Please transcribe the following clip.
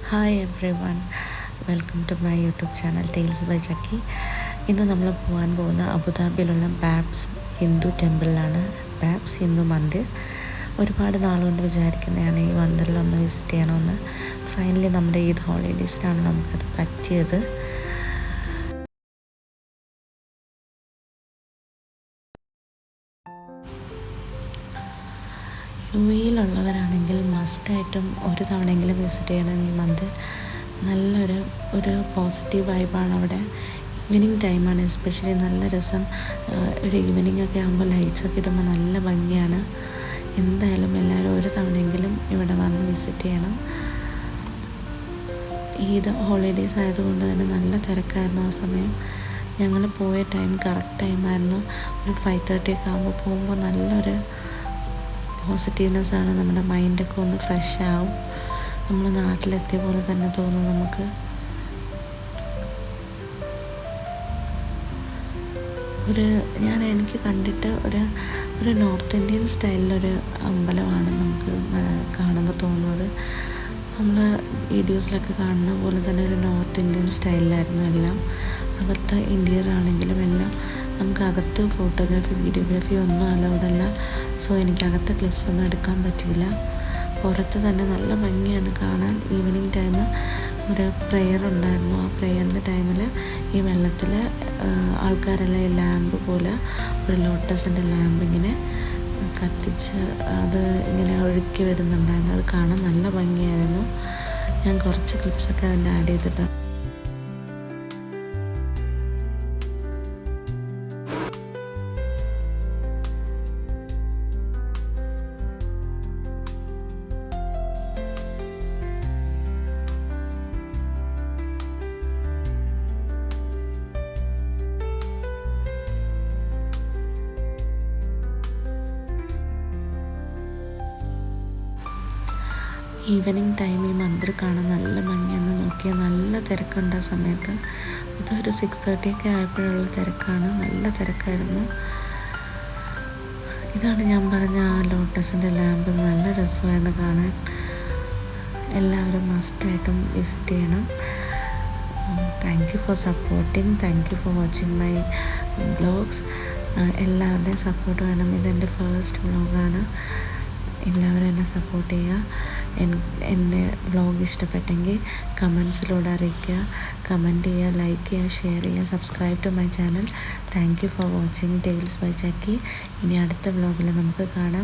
Hi everyone, welcome to my YouTube channel tales by Chakki. ഇന്ന് നമ്മൾ പോകാൻ പോകുന്ന അബുദാബിയിലുള്ള ബാബ്സ് ഹിന്ദു ടെമ്പിളിലാണ്. ബാബ്സ് ഹിന്ദു മന്ദിർ. ഒരുപാട് നാളുകൊണ്ട് വിചാരിക്കുന്നതാണ് ഈ മന്ദിറിലൊന്ന് വിസിറ്റ് ചെയ്യണമെന്ന്. ഫൈനലി നമ്മുടെ ഈദ് ഹോളിഡേയ്സിലാണ് നമുക്കത് പറ്റിയത്. യു എയിലുള്ളവരാണെങ്കിൽ മസ്റ്റായിട്ടും ഒരു തവണയെങ്കിലും വിസിറ്റ് ചെയ്യണം ഈ മന്ദിർ. നല്ലൊരു പോസിറ്റീവ് വൈബാണ് അവിടെ. ഈവനിങ് ടൈമാണ് എസ്പെഷ്യലി നല്ല രസം. ഒരു ഈവനിങ് ഒക്കെ ആകുമ്പോൾ ലൈറ്റ്സൊക്കെ ഇടുമ്പോൾ നല്ല ഭംഗിയാണ്. എന്തായാലും എല്ലാവരും ഒരു തവണയെങ്കിലും ഇവിടെ വന്ന് വിസിറ്റ് ചെയ്യണം. ഈദ് ഹോളിഡേയ്സ് ആയതുകൊണ്ട് തന്നെ നല്ല തിരക്കായിരുന്നു ആ സമയം. ഞങ്ങൾ പോയ ടൈം കറക്റ്റ് ടൈമായിരുന്നു. ഒരു 5:30 ഒക്കെ ആകുമ്പോൾ പോകുമ്പോൾ നല്ലൊരു പോസിറ്റീവ്നെസ്സാണ്. നമ്മുടെ മൈൻഡൊക്കെ ഒന്ന് ഫ്രഷ് ആവും. നമ്മൾ നാട്ടിലെത്തിയ പോലെ തന്നെ തോന്നും നമുക്ക്. എനിക്ക് കണ്ടിട്ട് ഒരു നോർത്ത് ഇന്ത്യൻ സ്റ്റൈലിലൊരു അമ്പലമാണ് നമുക്ക് കാണുമ്പോൾ തോന്നുന്നത്. നമ്മൾ വീഡിയോസിലൊക്കെ കാണുന്ന പോലെ തന്നെ ഒരു നോർത്ത് ഇന്ത്യൻ സ്റ്റൈലിലായിരുന്നു എല്ലാം. അകത്ത് ഇൻറ്റീരിയർ ആണെങ്കിലും എല്ലാം. നമുക്കകത്ത് ഫോട്ടോഗ്രാഫി വീഡിയോഗ്രാഫി ഒന്നും അലൗഡല്ല. സോ എനിക്കകത്ത് ക്ലിപ്സ് ഒന്നും എടുക്കാൻ പറ്റിയില്ല. പുറത്ത് തന്നെ നല്ല ഭംഗിയാണ് കാണാൻ. ഈവനിങ് ടൈം ഒരു പ്രെയർ ഉണ്ടായിരുന്നു. ആ പ്രെയറിൻ്റെ ടൈമിൽ ഈ വെള്ളത്തിൽ ആൾക്കാരെല്ലാം ഈ ലാമ്പ് പോലെ ഒരു ലോട്ടസിൻ്റെ ലാമ്പ് ഇങ്ങനെ കത്തിച്ച് അത് ഇങ്ങനെ ഒഴുക്കി വിടുന്നുണ്ടായിരുന്നു. അത് കാണാൻ നല്ല ഭംഗിയായിരുന്നു. ഞാൻ കുറച്ച് ക്ലിപ്സൊക്കെ അതിൻ്റെ ആഡ് ചെയ്തിട്ടുണ്ട്. ഈവനിങ് ടൈം ഈ മന്ദിർ കാണാൻ നല്ല ഭംഗിയെന്ന് നോക്കിയാൽ നല്ല തിരക്കുണ്ട് ആ സമയത്ത്. ഇതൊരു 6:30 ഒക്കെ ആയപ്പോഴുള്ള തിരക്കാണ്. നല്ല തിരക്കായിരുന്നു. ഇതാണ് ഞാൻ പറഞ്ഞ ആ ലോട്ടസിൻ്റെ ലാമ്പ്. നല്ല രസമായിരുന്നു കാണാൻ. എല്ലാവരും മസ്റ്റായിട്ടും വിസിറ്റ് ചെയ്യണം. Thank you four supporting. Thank you for watching my vlogs. എല്ലാവരുടെയും സപ്പോർട്ട് വേണം. ഇതെൻ്റെ ഫസ്റ്റ് വ്ളോഗാണ്. എല്ലാവരും എന്നെ സപ്പോർട്ട് ചെയ്യുക. എൻ്റെ വ്ളോഗ് ഇഷ്ടപ്പെട്ടെങ്കിൽ കമൻസിലൂടെ അറിയിക്കുക. കമൻറ്റ് ചെയ്യുക, ലൈക്ക് ചെയ്യുക, ഷെയർ ചെയ്യുക, subscribe to my channel. Thank you for watching tales by Chakki. ഇനി അടുത്ത വ്ളോഗിൽ നമുക്ക് കാണാം.